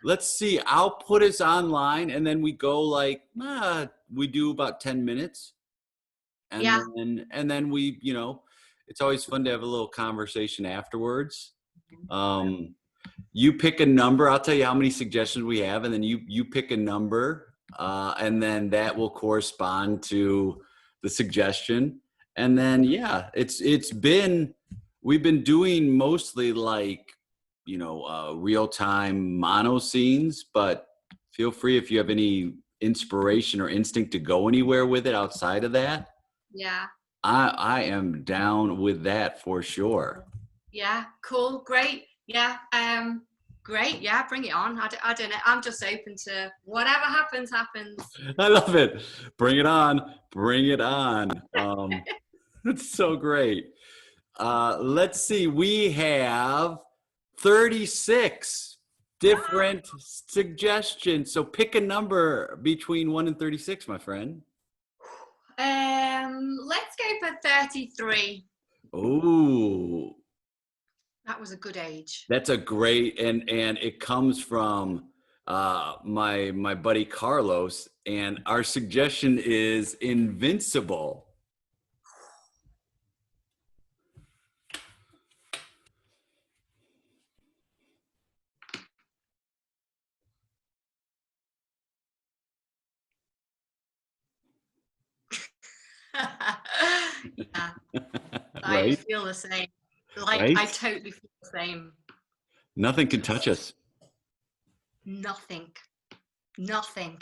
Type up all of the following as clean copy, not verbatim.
let's see. I'll put us online, and then we go like we do about 10 minutes, and Yeah. then we, it's always fun to have a little conversation afterwards. You pick a number. I'll tell you how many suggestions we have, and then you pick a number, and then that will correspond to the suggestion. And then we've been doing mostly like real-time mono scenes, but feel free if you have any inspiration or instinct to go anywhere with it outside of that. Yeah. I am down with that for sure. Yeah, cool, great. Yeah, great. Yeah, bring it on. I don't know. I'm just open to whatever happens. I love it. Bring it on. Bring it on. It's so great. Let's see. We have 36 different suggestions. So pick a number between 1 and 36, my friend. Let's go for 33. Ooh. That was a good age. That's a great, and it comes from my buddy Carlos, and our suggestion is Invincible. Yeah. Right? I feel the same. Like, right? I totally feel the same. Nothing can touch us. Nothing. Nothing.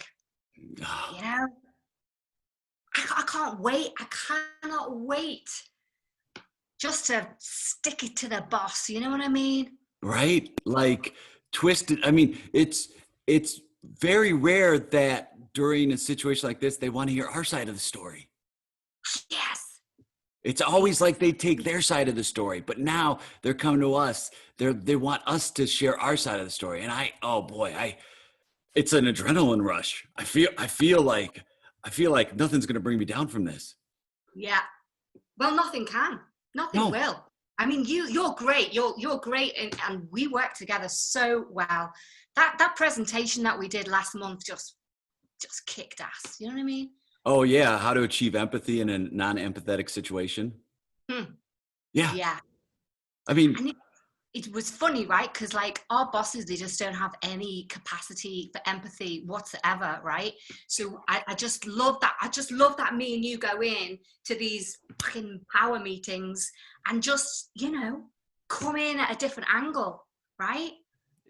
I can't wait. I cannot wait just to stick it to the boss. You know what I mean? Right? Like twisted. I mean, it's very rare that during a situation like this, they want to hear our side of the story. Yes. It's always like they take their side of the story, but now they're coming to us. They want us to share our side of the story. And it's an adrenaline rush. I feel like nothing's going to bring me down from this. Yeah. Well, nothing can. Nothing will. I mean, you're great. You're great, and we work together so well. That presentation that we did last month just kicked ass. You know what I mean? Oh yeah, how to achieve empathy in a non-empathetic situation. Yeah. Yeah. I mean, and it was funny, right? Because like our bosses, they just don't have any capacity for empathy whatsoever, right? So I just love that. I just love that me and you go in to these fucking power meetings and just, come in at a different angle, right?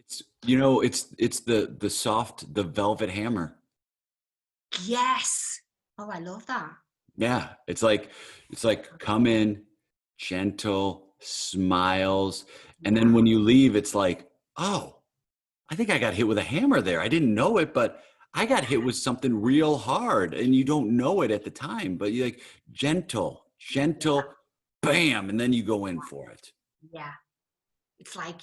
it's the velvet hammer. Yes. Oh, I love that. Yeah, it's like come in, gentle, smiles, and then when you leave, it's like, oh, I think I got hit with a hammer there. I didn't know it, but I got hit with something real hard, and you don't know it at the time, but you're like gentle, bam, and then you go in for it. Yeah. It's like,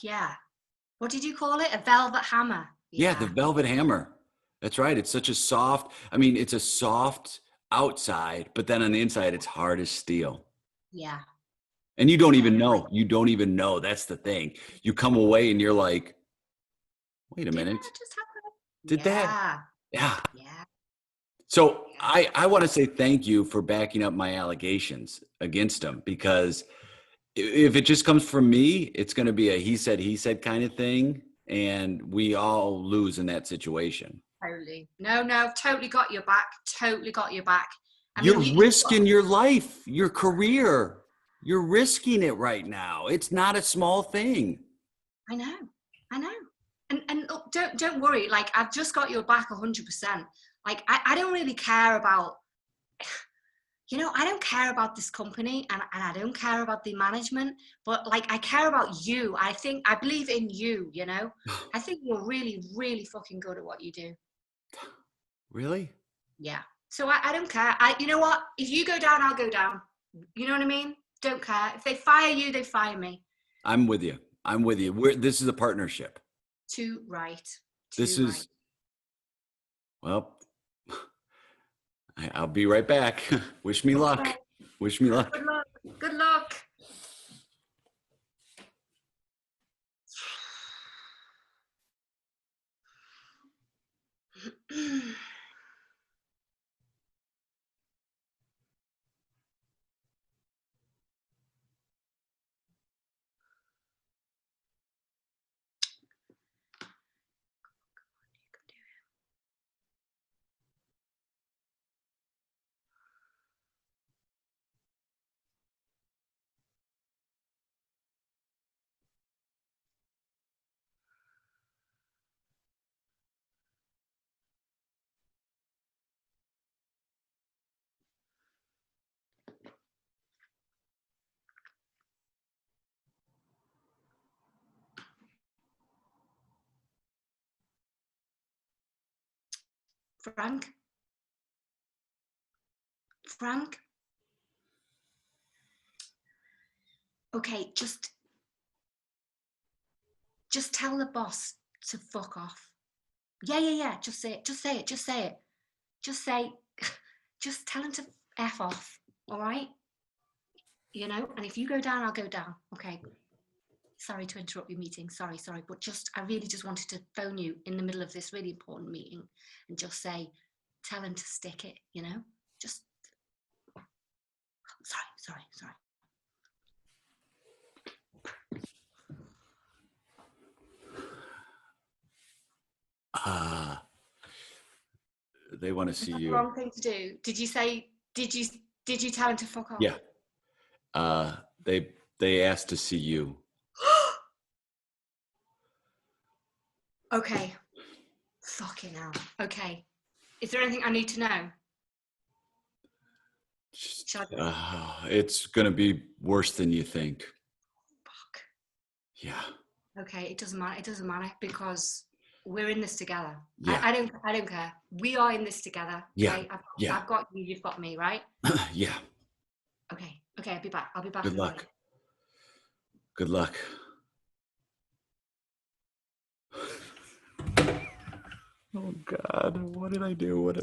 what did you call it? A velvet hammer. Yeah, the velvet hammer. That's right. It's such a soft, it's a soft outside, but then on the inside, it's hard as steel. Yeah. And you don't even know. You don't even know. That's the thing. You come away and you're like, wait a minute. That just happen? Did that? Yeah. Yeah. So I want to say thank you for backing up my allegations against him, because if it just comes from me, it's going to be a he said kind of thing. And we all lose in that situation. Totally. No, totally got your back. Totally got your back. You're risking your life, your career. You're risking it right now. It's not a small thing. I know. And don't worry. Like, I've just got your back 100%. Like, I don't really care about, I don't care about this company, and I don't care about the management, but like, I care about you. I believe in you, I think you're really, really fucking good at what you do. Really? Yeah. So I don't care. You know what? If you go down, I'll go down. You know what I mean? Don't care. If they fire you, they fire me. I'm with you. This is a partnership. Too right. Well, I'll be right back. Wish me luck. Okay. Wish me luck. Good luck. Good luck. Frank? Frank? Okay, just tell the boss to fuck off. Yeah. Just say it. Just say it. Just say it. Just say, just tell him to F off. All right? You know, and if you go down, I'll go down. Okay. Sorry to interrupt your meeting. Sorry. But I really just wanted to phone you in the middle of this really important meeting and just say, tell him to stick it, you know? Just, sorry. They want to see That's you. the wrong thing to do. Did you tell him to fuck off? Yeah. They asked to see you. Okay. Fucking hell. Okay. Is there anything I need to know? It's going to be worse than you think. Fuck. Yeah. Okay, it doesn't matter because we're in this together. Yeah. I don't care. We are in this together. Yeah. Okay? Yeah. I've got you, you've got me, right? Yeah. Okay, I'll be back. Good luck. Good luck. Oh God, what did I do? I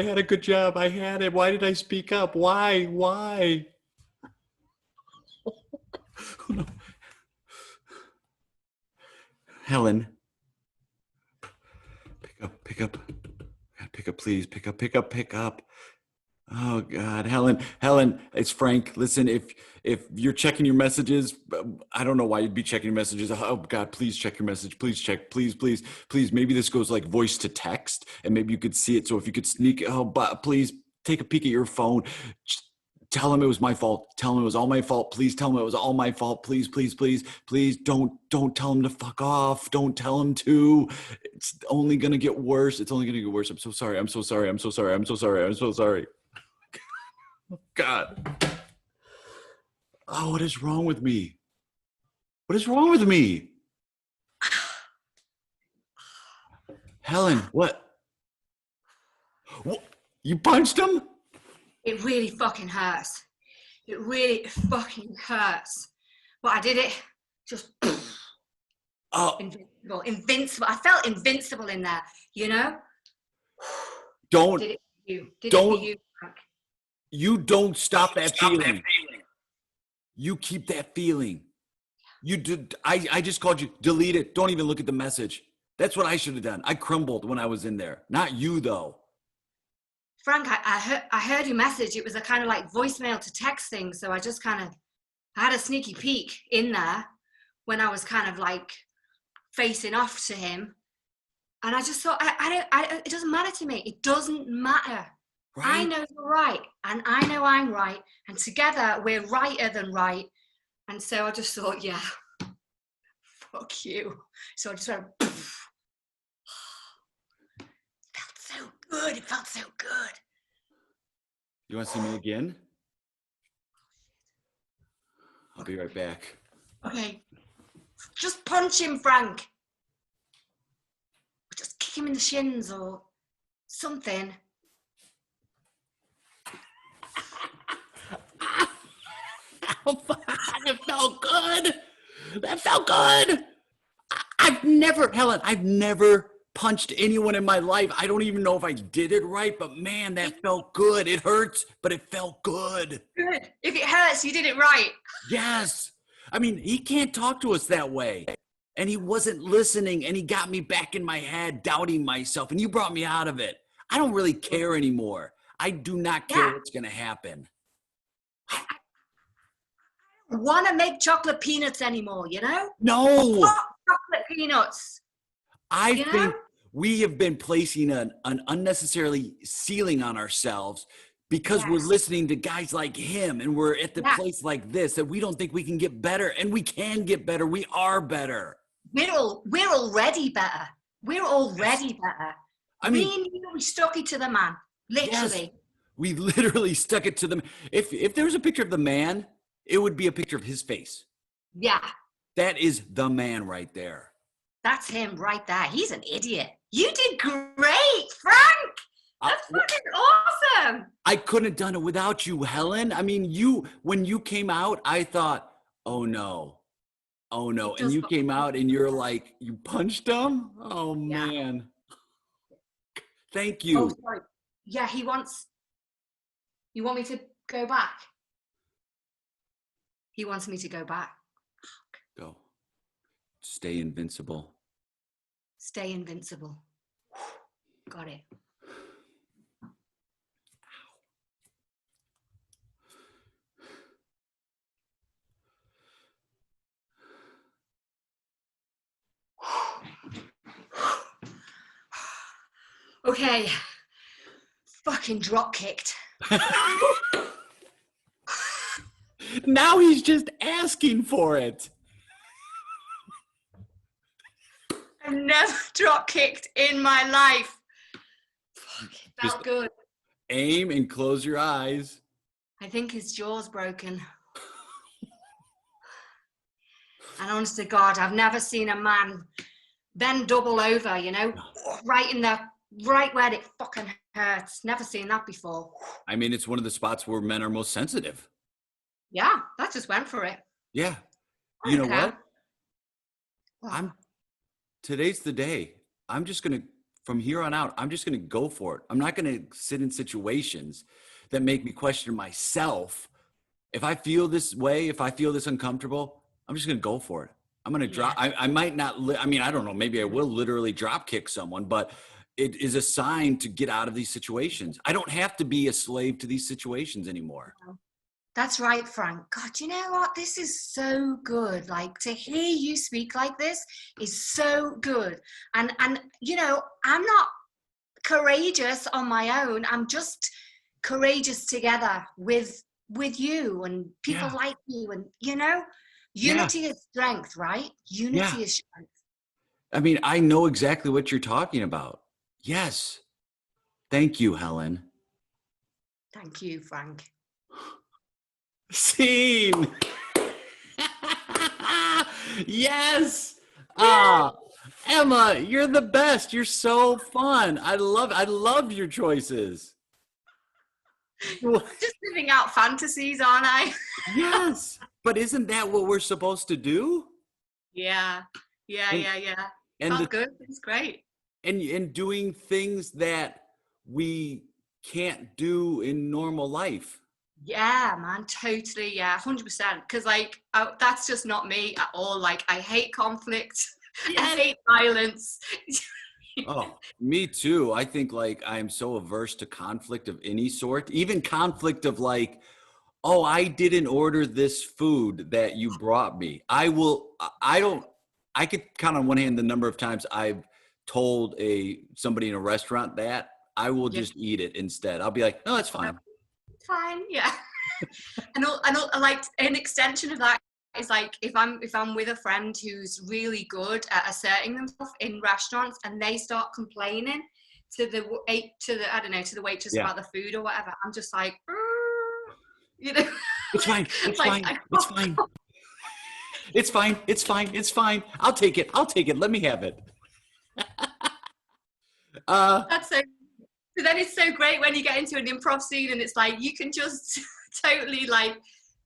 had a good job. I had it. Why did I speak up? Why? Helen. Pick up. Pick up, please. Pick up. Oh God, Helen, it's Frank. Listen, if you're checking your messages, I don't know why you'd be checking your messages. Oh God, please check your message. Please check. Please. Maybe this goes like voice to text, and maybe you could see it. So if you could sneak, but please take a peek at your phone. Just tell him it was my fault. Tell him it was all my fault. Please tell him it was all my fault. Please. Don't tell him to fuck off. Don't tell him to. It's only gonna get worse. I'm so sorry. God. Oh, what is wrong with me? Helen, what? You punched him? It really fucking hurts. It really fucking hurts. But I did it just invincible. I felt invincible in there, you know? Don't. Did it for you. Did it for you, Frank. You don't stop that feeling. You keep that feeling. You did. I just called you. Delete it. Don't even look at the message. That's what I should have done. I crumbled when I was in there. Not you, though. Frank, I heard your message. It was a kind of like voicemail to text thing. So I just I had a sneaky peek in there when I was kind of like facing off to him. And I just thought, it doesn't matter to me. It doesn't matter. Right? I know you're right, and I know I'm right, and together we're righter than right. And so I just thought, yeah, fuck you. So I just went, It felt so good. You want to see me again? I'll be right back. Okay. Just punch him, Frank. Just kick him in the shins or something. That felt good. I've never punched anyone in my life. I don't even know if I did it right, but man, that felt good. It hurts, but it felt good. Good. If it hurts, you did it right. Yes. I mean, he can't talk to us that way. And he wasn't listening, and he got me back in my head, doubting myself, and you brought me out of it. I don't really care anymore. I do not care what's going to happen. I don't want to make chocolate peanuts anymore, you know? No. Chocolate peanuts. I think we have been placing an unnecessarily ceiling on ourselves because we're listening to guys like him, and we're at the place like this that we don't think we can get better, and we can get better. We are better. We're already better. We're already better. I mean, we stuck it to the man, literally. Yes, we literally stuck it to them. If there was a picture of the man, it would be a picture of his face. Yeah. That is the man right there. That's him right there. He's an idiot. You did great, Frank. That's fucking awesome. I couldn't have done it without you, Helen. I mean, when you came out, I thought, oh no. Oh no. And you came out and you're like, you punched him? Oh man. Thank you. Oh, sorry. Yeah, you want me to go back? He wants me to go back. Go. Stay invincible. Stay invincible. Got it. Okay. Fucking drop kicked. Now he's just asking for it. I've never drop kicked in my life. Fuck, it felt Just good. Aim and close your eyes. I think his jaw's broken. And honest to God, I've never seen a man bend double over, you know, right where it fucking hurts. Never seen that before. I mean, it's one of the spots where men are most sensitive. Yeah, that just went for it. Yeah. You know Okay. what? Today's the day. I'm just going to, from here on out, I'm just going to go for it. I'm not going to sit in situations that make me question myself. If I feel this way, if I feel this uncomfortable, I'm just going to go for it. I'm going to drop. I might not, I mean, I don't know. Maybe I will literally drop kick someone, but it is a sign to get out of these situations. I don't have to be a slave to these situations anymore. That's right, Frank. God, you know what? This is so good. Like, to hear you speak like this is so good. And you know, I'm not courageous on my own. I'm just courageous together with you and people like you. And, you know, unity is strength, right? Unity is strength. I mean, I know exactly what you're talking about. Yes. Thank you, Helen. Thank you, Frank. Scene. Yes. Emma, you're the best. You're so fun. I love your choices. Just living out fantasies, aren't I? Yes. But isn't that what we're supposed to do? Yeah. And Felt good. It's great. And doing things that we can't do in normal life. Yeah, man, totally. Yeah, 100%. Because like, that's just not me at all. Like, I hate conflict. I hate violence. Oh, me too. I think like I'm so averse to conflict of any sort, even conflict of like, oh, I didn't order this food that you brought me. I could count on one hand the number of times I've told somebody in a restaurant that I will just eat it instead. I'll be like, no, that's fine. Fine, yeah. and like an extension of that is like if I'm with a friend who's really good at asserting themselves in restaurants and they start complaining to the waitress about the food or whatever, I'm just like, you know, it's fine. It's like, fine. It's fine. It's fine. It's fine. It's fine. I'll take it. Let me have it. That's so. So then it's so great when you get into an improv scene and it's like you can just totally like,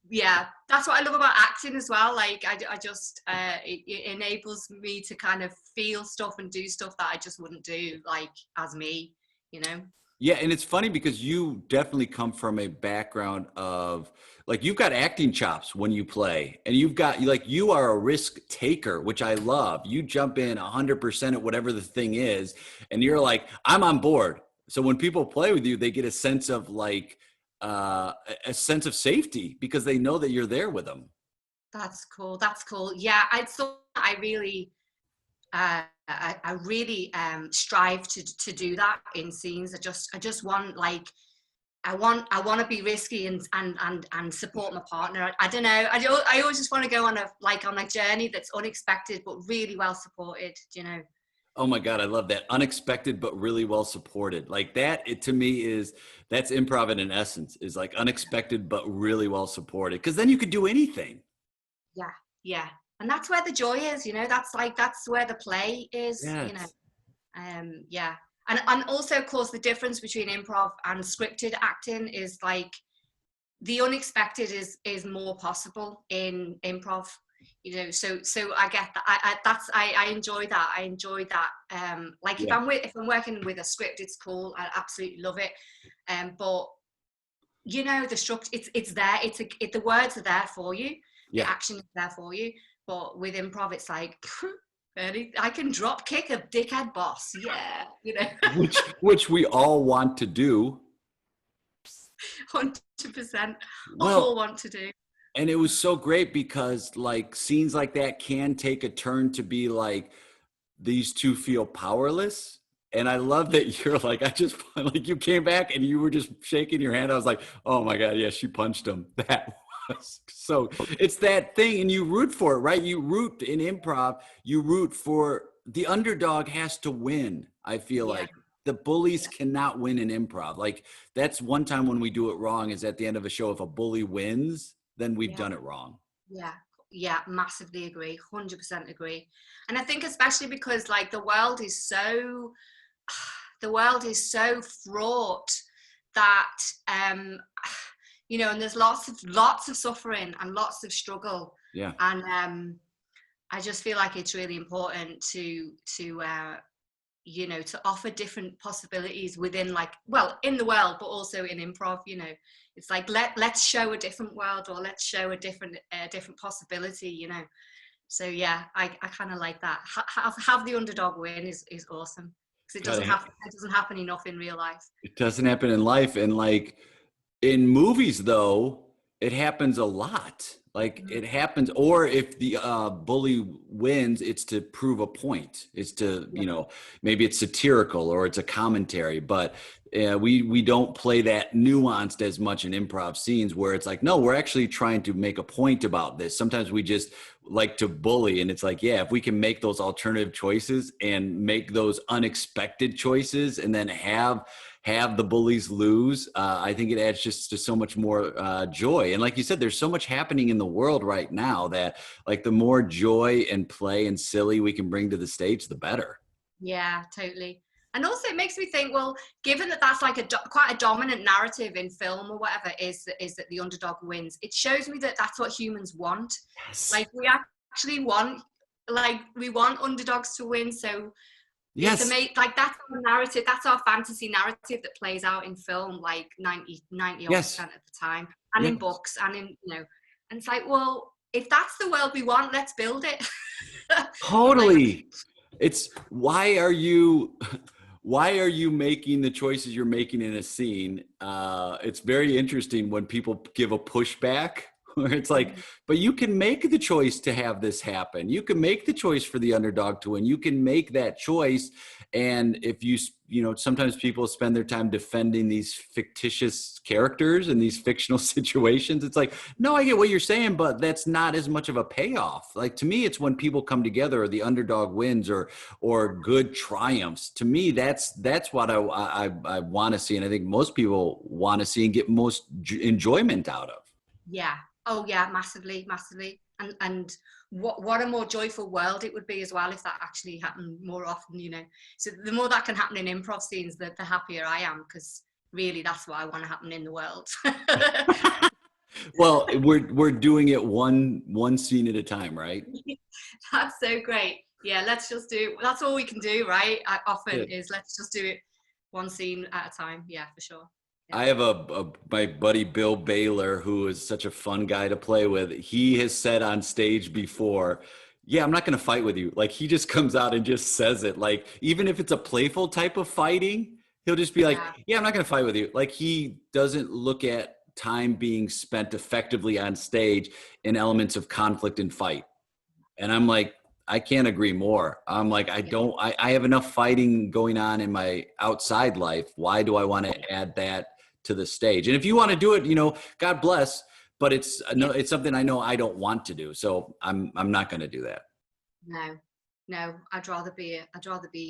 yeah, that's what I love about acting as well. Like I just it enables me to kind of feel stuff and do stuff that I just wouldn't do like as me, you know. Yeah, and it's funny because you definitely come from a background of like you've got acting chops when you play, and you are a risk taker, which I love. You jump in 100% at whatever the thing is, and you're like, I'm on board. So when people play with you, they get a sense of like a sense of safety because they know that you're there with them. That's cool. Yeah, I really strive to do that in scenes. I just want like I want to be risky and support my partner. I don't know. I always just want to go on a journey that's unexpected but really well supported. You know. Oh my God, I love that. Unexpected, but really well supported. Like that, to me that's improv in essence, is like unexpected, but really well supported. Cause then you could do anything. Yeah. And that's where the joy is, you know, that's where the play is, you know. Yes. Yeah. And also, of course, the difference between improv and scripted acting is like the unexpected is more possible in improv, you know. So I get that. I enjoy that. I enjoy that. Like Yeah. if I'm working with a script, it's cool. I absolutely love it. But you know, the structure, it's there. The words are there for you. The Yeah. action is there for you. But with improv, it's like, I can drop kick a dickhead boss. Yeah, you know, Which we all want to do. 100% all Well, want to do. and it was so great because like scenes like that can take a turn to be like these two feel powerless. And I love that you're like, I just like you came back and you were just shaking your hand. I was like, oh my God, yeah, she punched him. That was so it's that thing, and you root for it, right? You root in improv, you root for the underdog has to win. I feel Yeah, like the bullies yeah, cannot win in improv. Like that's one time when we do it wrong is at the end of a show. If a bully wins, then we've yeah, done it wrong. yeah, yeah. Massively agree. 100% agree. And I think especially because like the world is so fraught that you know, and there's lots of suffering and lots of struggle, Yeah. and I just feel like it's really important to you know, to offer different possibilities within, like, well, in the world, but also in improv, you know. It's like let's show a different world, or let's show a different possibility, you know. So yeah, I kind of like that. Have the underdog win is awesome, because Gotta it doesn't happen enough in real life. It doesn't happen in life. And like in movies, though, it happens a lot. Like Mm, it happens, or if the bully wins, it's to prove a point. It's to, yeah, maybe it's satirical or it's a commentary. But we don't play that nuanced as much in improv scenes where it's like, no, we're actually trying to make a point about this. Sometimes we just like to bully, and it's like, yeah, if we can make those alternative choices and make those unexpected choices, and then have the bullies lose, I think it adds just to so much more joy. And like you said, there's so much happening in the world right now that like the more joy and play and silly we can bring to the stage, the better. yeah, totally. And also it makes me think, well, given that that's like quite a dominant narrative in film or whatever, is that the underdog wins. It shows me that that's what humans want. Yes. Like we actually want, like we want underdogs to win. So it's Yes. amazing. Like that's our narrative. That's our fantasy narrative that plays out in film, like 90 odd Yes. percent of the time, and in Yes. books, and in, you know, and it's like, well, if that's the world we want, let's build it. Like, Totally. It's why are you making the choices you're making in a scene? It's very interesting when people give a pushback where it's like, but you can make the choice to have this happen. You can make the choice for the underdog to win. You can make that choice. And if sometimes people spend their time defending these fictitious characters and these fictional situations. It's like, no, I get what you're saying, but that's not as much of a payoff. Like to me, it's when people come together or the underdog wins or good triumphs. To me, that's what I want to see, and I think most people want to see and get most enjoyment out of. yeah, oh yeah, massively, massively, and what a more joyful world it would be as well if that actually happened more often, you know. So the more that can happen in improv scenes, the happier I am, because really that's what I want to happen in the world. Well, we're doing it one scene at a time, right? That's so great. Yeah, let's just do, that's all we can do, right? Often Yeah. is let's just do it one scene at a time. Yeah, for sure. Yeah. I have my buddy Bill Baylor, who is such a fun guy to play with. He has said on stage before, "Yeah, I'm not going to fight with you." Like he just comes out and just says it. Like even if it's a playful type of fighting, he'll just be like, Yeah. "Yeah, I'm not going to fight with you." Like he doesn't look at time being spent effectively on stage in elements of conflict and fight. And I'm like, I can't agree more. I'm like, Yeah. I have enough fighting going on in my outside life. Why do I want to add that to the stage? And if you want to do it, God bless, but it's no, Yeah. it's something I know I don't want to do. So I'm not going to do that. No, no, I'd rather be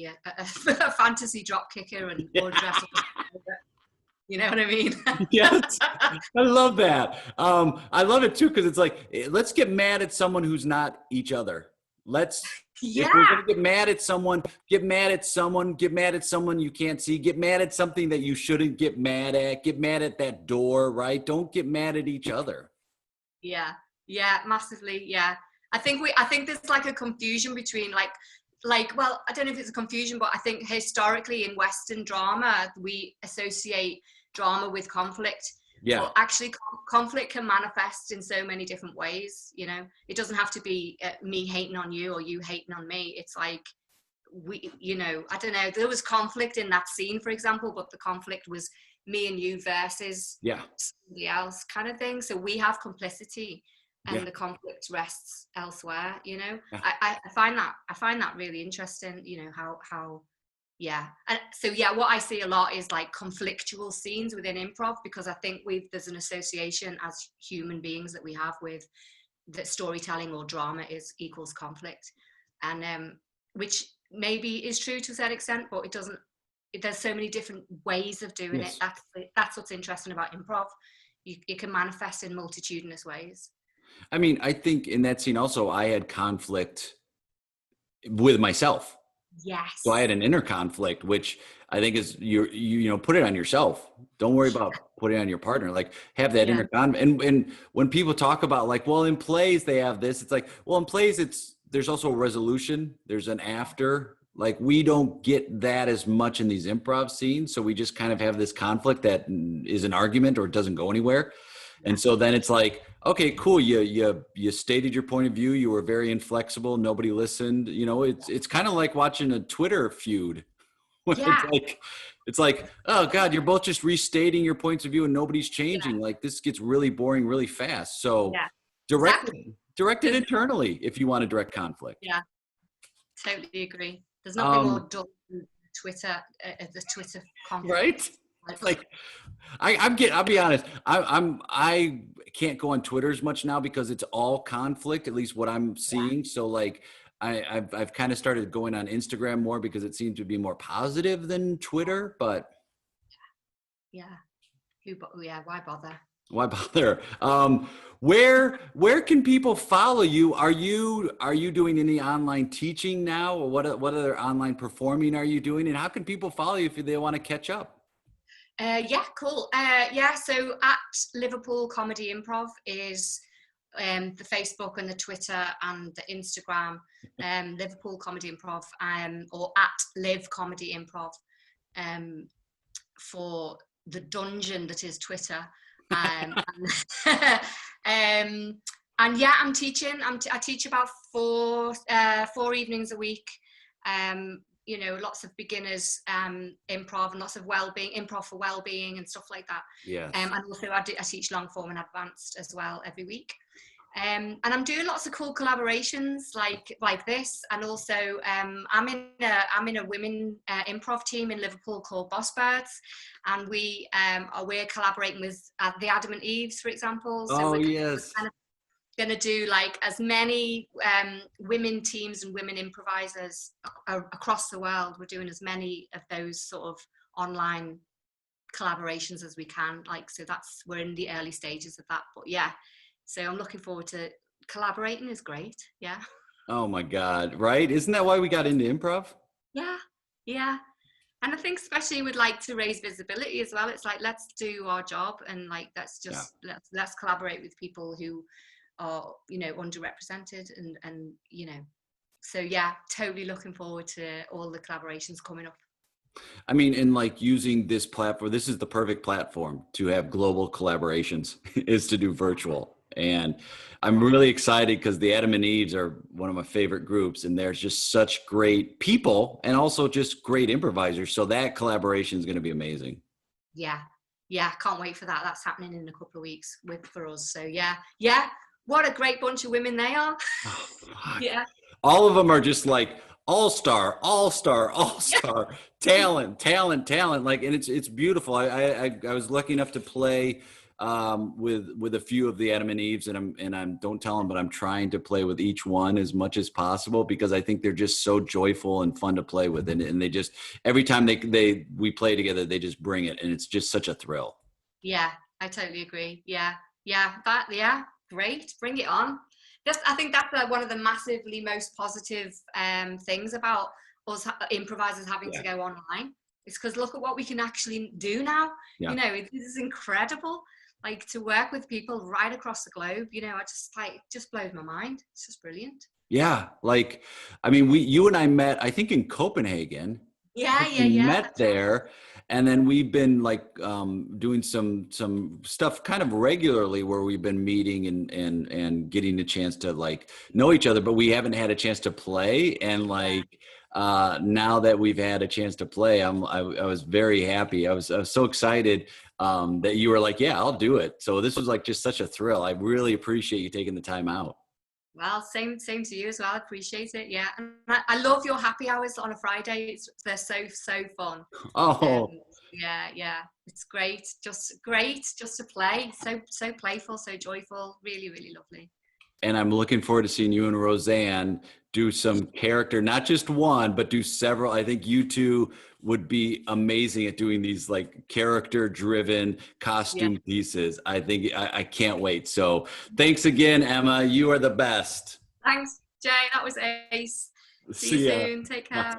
a fantasy drop kicker and or dress up. You know what I mean? Yes, I love that. I love it too because it's like, let's get mad at someone who's not each other. If we're Yeah. gonna get mad at someone, get mad at someone, get mad at someone you can't see, get mad at something that you shouldn't get mad at that door, right? Don't get mad at each other. Yeah. Yeah. Massively. Yeah. I think there's like a confusion between well, I don't know if it's a confusion, but I think historically in Western drama, we associate drama with conflict. Yeah, But actually, conflict can manifest in so many different ways. You know, it doesn't have to be me hating on you or you hating on me. It's like I don't know. There was conflict in that scene, for example, but the conflict was me and you versus yeah, somebody else, kind of thing. So we have complicity, yeah, and the conflict rests elsewhere. You know, yeah. I find that really interesting. You know how yeah. And so yeah, what I see a lot is like conflictual scenes within improv, because I think there's an association as human beings that we have with that storytelling or drama is equals conflict, and which maybe is true to a certain extent, but it doesn't. There's so many different ways of doing it. Yes. That's what's interesting about improv. It can manifest in multitudinous ways. I mean, I think in that scene also, I had conflict with myself. So I Yes. had an inner conflict, which I think is put it on yourself. Don't worry about putting it on your partner. Like have that Yeah. inner conflict. And when people talk about like, well, in plays they have this, it's like, well, in plays there's also a resolution. There's an after. Like we don't get that as much in these improv scenes. So we just kind of have this conflict that is an argument or it doesn't go anywhere. And so then it's like, okay, cool. You stated your point of view. You were very inflexible. Nobody listened. You know, it's kind of like watching a Twitter feud. Yeah. It's like, oh God, you're both just restating your points of view and nobody's changing. Like this gets really boring really fast. So Yeah. direct Exactly. direct it internally if you want to direct conflict. Yeah. Totally agree. There's nothing more Um, dull than Twitter, the Twitter conflict. right? Like I'll be honest. I can't go on Twitter as much now because it's all conflict, at least what I'm seeing. So like I've kind of started going on Instagram more because it seems to be more positive than Twitter, but Yeah. Yeah. Why bother? why bother? Where can people follow you? Are you doing any online teaching now, or what other online performing are you doing? And how can people follow you if they want to catch up? Yeah, cool. Yeah, so at Liverpool Comedy Improv is the Facebook and the Twitter and the Instagram, Liverpool Comedy Improv, or at Live Comedy Improv, for the dungeon that is Twitter. And yeah, I'm teaching. I teach about four evenings a week. You know, lots of beginners improv and lots of improv for well-being and stuff like that. Yes. And also I teach long form and advanced as well every week. And I'm doing lots of cool collaborations like this, and also I'm in a women improv team in Liverpool called Boss Birds, and we're collaborating with the Adamant Eves, for example. So we're Yes. kind of going to do like as many women teams and women improvisers across the world. We're doing as many of those sort of online collaborations as we can. Like, so we're in the early stages of that, but yeah. So I'm looking forward to collaborating. Is great. Yeah. Oh my God. Right. Isn't that why we got into improv? Yeah. Yeah. And I think especially would like to raise visibility as well. It's like, let's do our job and like, let's collaborate with people who are, you know, underrepresented and, you know, so yeah, totally looking forward to all the collaborations coming up. I mean, and like using this platform, this is the perfect platform to have global collaborations is to do virtual. And I'm really excited because the Adamant Eves are one of my favorite groups, and there's just such great people and also just great improvisers. So that collaboration is going to be amazing. Yeah. Yeah. Can't wait for that. That's happening in a couple of weeks for us. So yeah. Yeah. What a great bunch of women they are. Oh, Yeah. all of them are just like all-star talent. Like, and it's beautiful. I was lucky enough to play with a few of the Adamant Eves, and I'm don't tell them, but I'm trying to play with each one as much as possible because I think they're just so joyful and fun to play with, and they just every time we play together, they just bring it, and it's just such a thrill. Yeah, I totally agree. Yeah, great, bring it on. I think that's one of the massively most positive things about us improvisers having to go online. It's because look at what we can actually do now. Yeah. You know, it is incredible. Like to work with people right across the globe. You know, it just blows my mind. It's just brilliant. Yeah, like I mean, you and I met, I think, in Copenhagen. Yeah. Met there, and then we've been like doing some stuff kind of regularly where we've been meeting and getting a chance to like know each other, but we haven't had a chance to play. And like now that we've had a chance to play, I was very happy. I was so excited that you were like, yeah, I'll do it. So this was like just such a thrill. I really appreciate you taking the time out. Well, same to you as well. I appreciate it. Yeah, and I love your happy hours on a Friday. They're so fun. Oh, yeah, it's great. Just to play. So playful, so joyful. Really, really lovely. and I'm looking forward to seeing you and Roseanne do some character, not just one, but do several. I think you two would be amazing at doing these like character driven costume pieces. I think I can't wait. So thanks again, Emma. You are the best. Thanks, Jay. That was ace. See you soon. Take care.